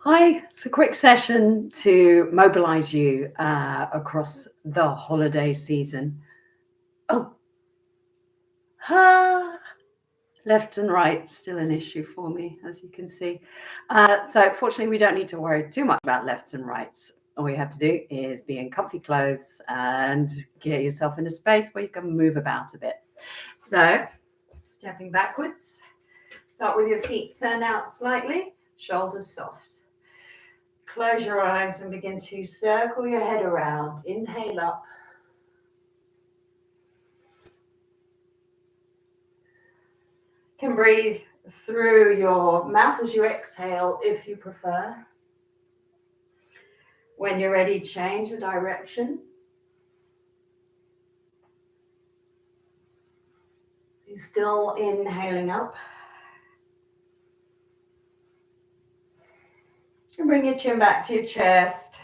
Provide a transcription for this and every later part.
Hi, it's a quick session to mobilise you across the holiday season. Oh, left and right still an issue for me, as you can see. So fortunately, we don't need to worry too much about lefts and rights. All you have to do is be in comfy clothes and get yourself in a space where you can move about a bit. So, stepping backwards, start with your feet turned out slightly, shoulders soft. Close your eyes and begin to circle your head around. Inhale up. You can breathe through your mouth as you exhale if you prefer. When you're ready, change the direction. You're still inhaling up. And bring your chin back to your chest.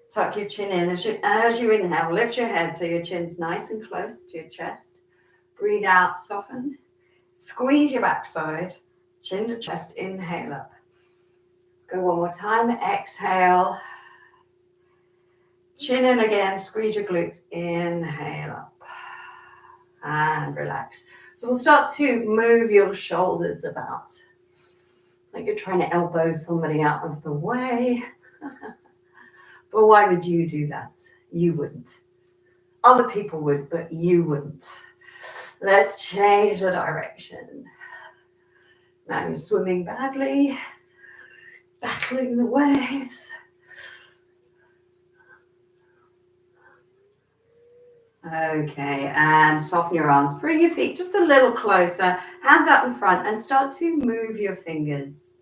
Tuck your chin in. As you inhale, lift your head so your chin's nice and close to your chest. Breathe out, soften. Squeeze your backside. Chin to chest, inhale up. Let's go one more time. Exhale. Chin in again. Squeeze your glutes. Inhale up. And relax. So we'll start to move your shoulders about. Like you're trying to elbow somebody out of the way. But why would you do that? You wouldn't. Other people would, but you wouldn't. Let's change the direction. Now you're swimming badly, battling the waves. Okay, and soften your arms. Bring your feet just a little closer, hands out in front, and start to move your fingers.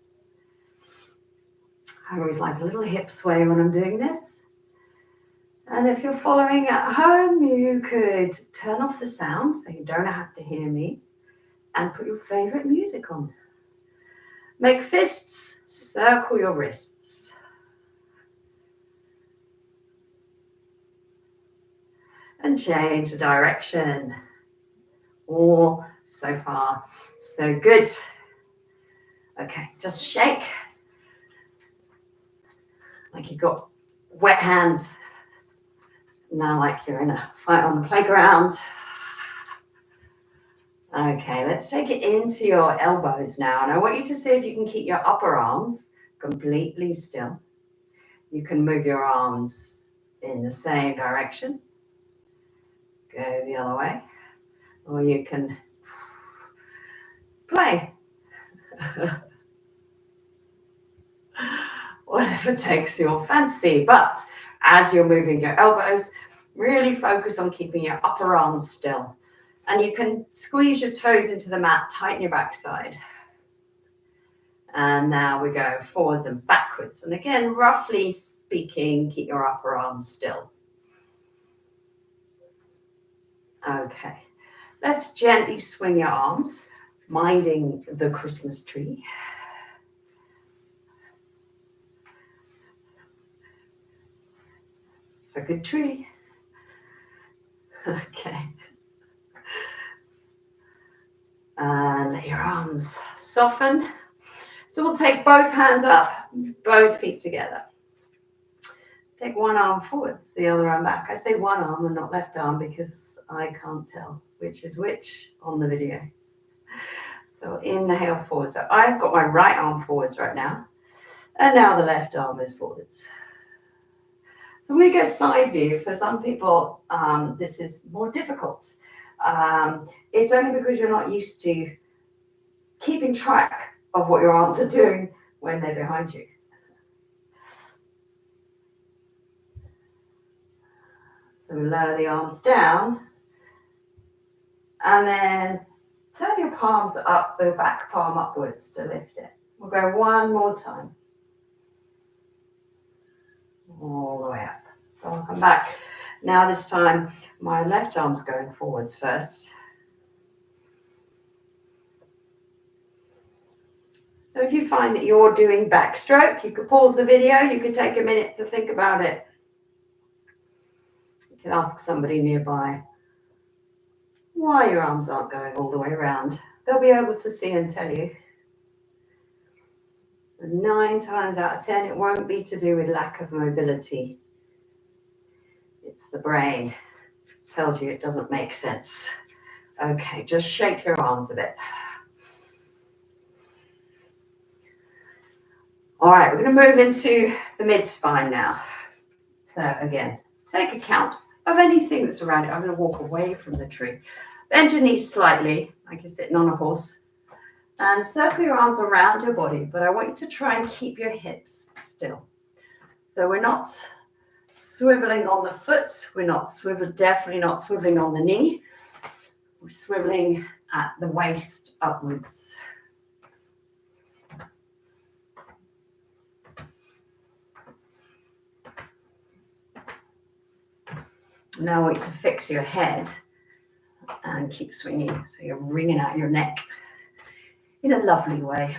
I always like a little hip sway when I'm doing this. And if you're following at home, you could turn off the sound so you don't have to hear me and put your favorite music on. Make fists, circle your wrists. And change the direction. All so far, so good. Okay, just shake like you've got wet hands. Now like you're in a fight on the playground. Okay, let's take it into your elbows now. And I want you to see if you can keep your upper arms completely still. You can move your arms in the same direction. Go the other way. Or you can play. Whatever takes your fancy. But as you're moving your elbows, really focus on keeping your upper arms still. And you can squeeze your toes into the mat, tighten your backside. And now we go forwards and backwards. And again, roughly speaking, keep your upper arms still. Okay, let's gently swing your arms, minding the Christmas tree. It's a good tree. Okay. And let your arms soften. So we'll take both hands up, both feet together. Take one arm forwards, the other arm back. I say one arm and not left arm because I can't tell which is which on the video. So inhale forward. So I've got my right arm forwards right now. And now the left arm is forwards. So we go side view. For some people, this is more difficult. It's only because you're not used to keeping track of what your arms are doing when they're behind you. So lower the arms down and then turn your palms up, the back palm upwards to lift it. We'll go one more time. All the way up. So I'll come back. Now this time my left arm's going forwards first. So if you find that you're doing backstroke, you could pause the video, you could take a minute to think about it. You can ask somebody nearby why your arms aren't going all the way around. They'll be able to see and tell you. 9 times out of 10, it won't be to do with lack of mobility. It's the brain. Tells you it doesn't make sense. Okay, just shake your arms a bit. All right, we're going to move into the mid-spine now. So again, take account of anything that's around it. I'm going to walk away from the tree. Bend your knees slightly, like you're sitting on a horse. And circle your arms around your body, but I want you to try and keep your hips still. So we're not swiveling on the foot. We're not definitely not swiveling on the knee. We're swiveling at the waist upwards. Now I want you to fix your head and keep swinging. So you're wringing out your neck in a lovely way.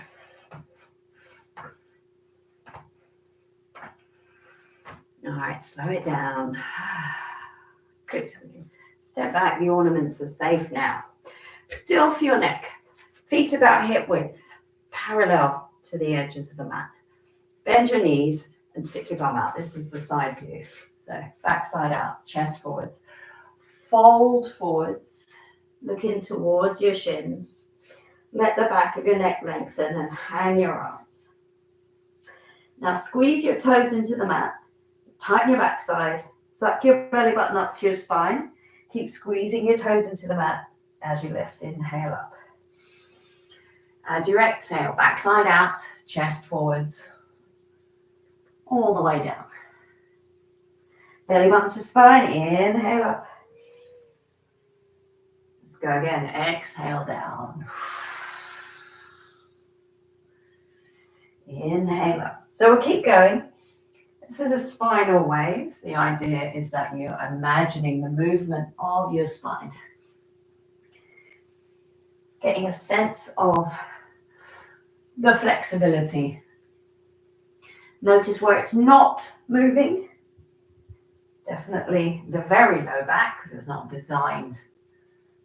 All right, slow it down. Good. Step back, the ornaments are safe now. Still for your neck. Feet about hip width, parallel to the edges of the mat. Bend your knees and stick your bum out. This is the side view. So back side out, chest forwards. Fold forwards, looking towards your shins. Let the back of your neck lengthen and hang your arms. Now squeeze your toes into the mat. Tighten your backside. Suck your belly button up to your spine. Keep squeezing your toes into the mat as you lift. Inhale up. As you exhale, backside out, chest forwards, all the way down. Belly button to spine, inhale up. Let's go again, exhale down. Inhale up. So we'll keep going. This is a spinal wave. The idea is that you're imagining the movement of your spine. Getting a sense of the flexibility. Notice where it's not moving. Definitely the very low back, because it's not designed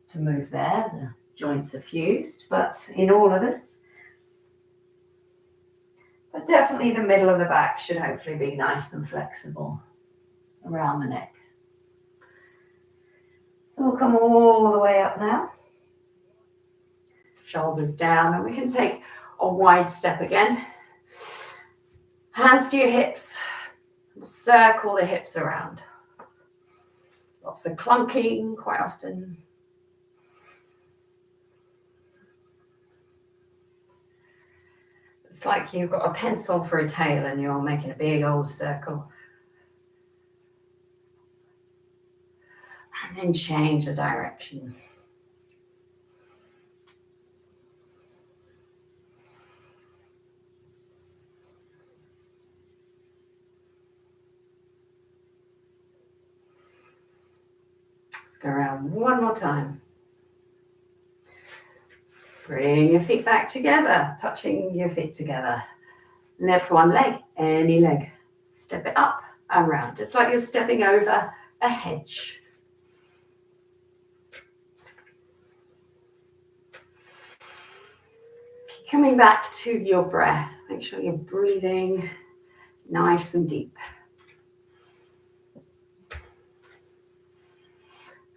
to move there. The joints are fused, but in all of us. But definitely the middle of the back should hopefully be nice and flexible around the neck. So we'll come all the way up now. Shoulders down, and we can take a wide step again. Hands to your hips. We'll circle the hips around. Lots of clunking quite often. It's like you've got a pencil for a tail and you're making a big old circle. And then change the direction. Let's go around one more time. Bring your feet back together, touching your feet together. Lift one leg, any leg. Step it up and round. It's like you're stepping over a hedge. Coming back to your breath. Make sure you're breathing nice and deep.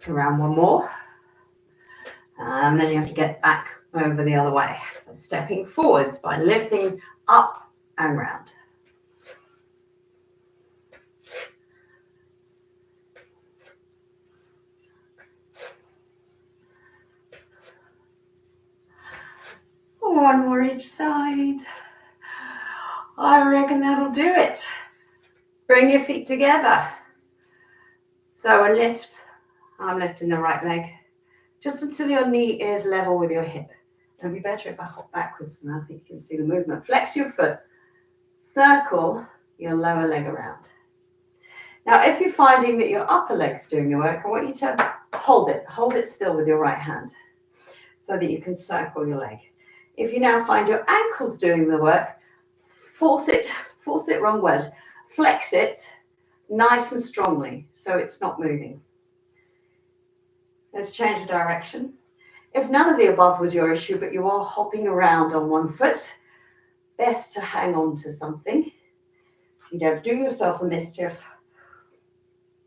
Around one more. And then you have to get back over the other way. So stepping forwards by lifting up and round. One more each side. I reckon that'll do it. Bring your feet together. So a lift. I'm lifting the right leg. Just until your knee is level with your hip. It'll be better if I hop backwards from that so you can see the movement. Flex your foot. Circle your lower leg around. Now, if you're finding that your upper leg's doing the work, I want you to hold it. Hold it still with your right hand so that you can circle your leg. If you now find your ankles doing the work, force it, wrong word. Flex it nice and strongly so it's not moving. Let's change the direction. If none of the above was your issue, but you are hopping around on one foot, best to hang on to something. You don't do yourself a mischief,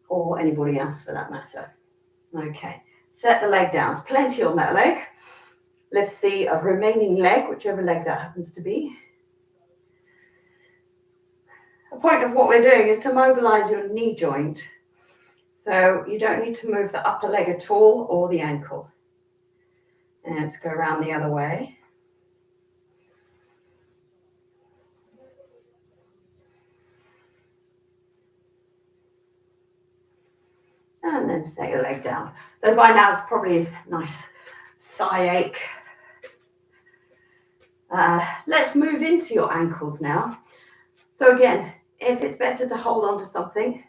or anybody else for that matter. Okay, set the leg down. Plenty on that leg. Lift the remaining leg, whichever leg that happens to be. The point of what we're doing is to mobilize your knee joint. So you don't need to move the upper leg at all or the ankle. And let's go around the other way. And then set your leg down. So by now it's probably a nice thigh ache. Let's move into your ankles now. So again, if it's better to hold on to something,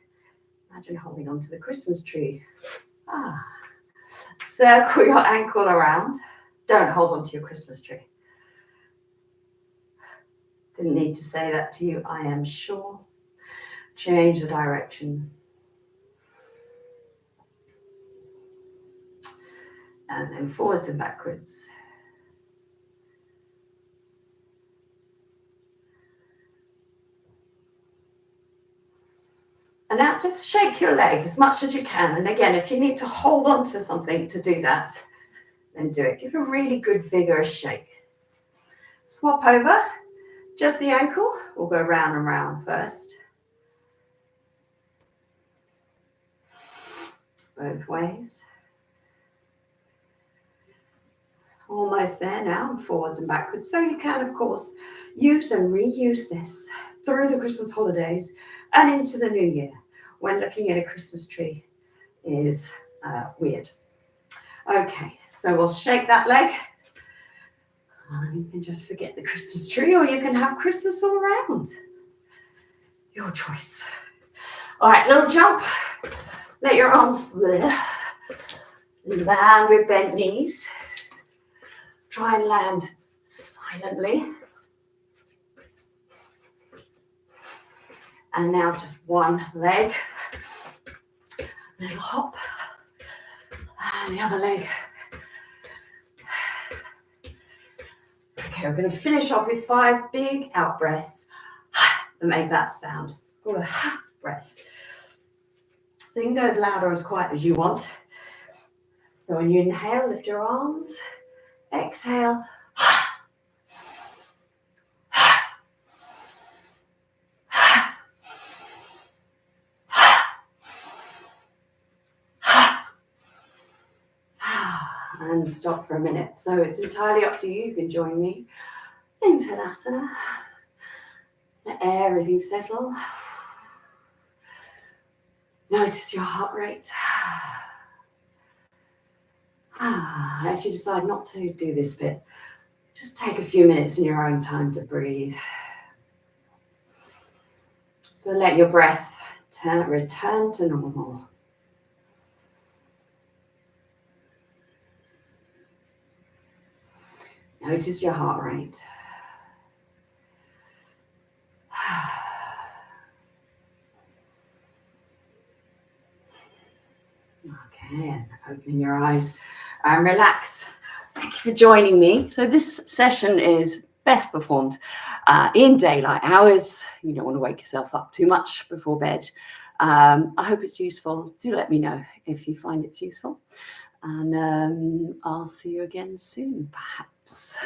imagine holding on to the Christmas tree. Circle your ankle around. Don't hold on to your Christmas tree. Didn't need to say that to you, I am sure. Change the direction. And then forwards and backwards. And now just shake your leg as much as you can. And again, if you need to hold on to something to do that, then do it. Give a really good vigorous shake. Swap over. Just the ankle. We'll go round and round first. Both ways. Almost there now, forwards and backwards. So you can, of course, use and reuse this through the Christmas holidays and into the new year when looking at a Christmas tree is weird. Okay, so we'll shake that leg. You can just forget the Christmas tree, or you can have Christmas all around. Your choice. All right, little jump. Let your arms land with bent knees. Try and land silently. And now just one leg. Little hop. And the other leg. Okay, we're going to finish off with 5 big out breaths that make that sound. It's called a breath. So you can go as loud or as quiet as you want. So when you inhale, lift your arms. Exhale. And stop for a minute. So it's entirely up to you. You can join me in Tadasana. Let everything settle. Notice your heart rate. If you decide not to do this bit, just take a few minutes in your own time to breathe. So let your breath return to normal. Notice your heart rate. Okay, and opening your eyes and relax. Thank you for joining me. So this session is best performed in daylight hours. You don't want to wake yourself up too much before bed. I hope it's useful. Do let me know if you find it's useful. And I'll see you again soon, perhaps.